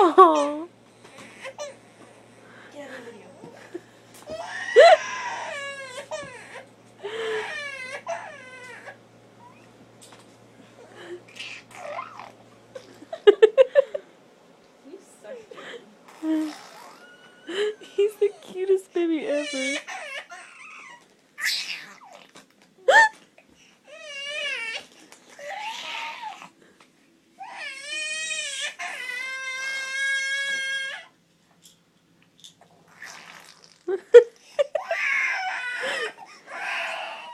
Oh. Get out of the video. You suck, Jacob. He's the cutest baby ever.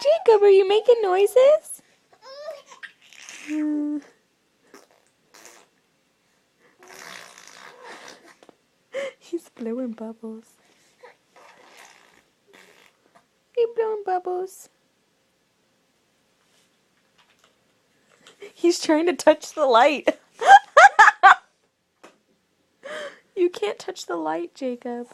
Jacob, are you making noises? He's blowing bubbles. He's blowing bubbles. He's trying to touch the light. You can't touch the light, Jacob.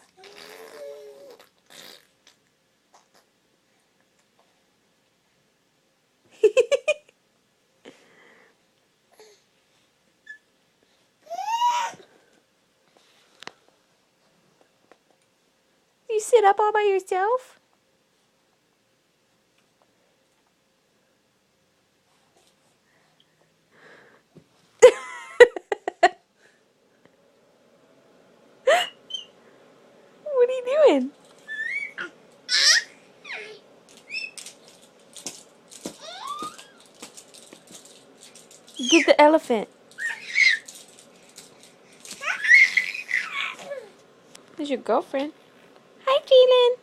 You sit up all by yourself? What are you doing? Get the elephant. There's your girlfriend. Hi, Jalen.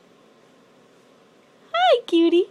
Hi, cutie.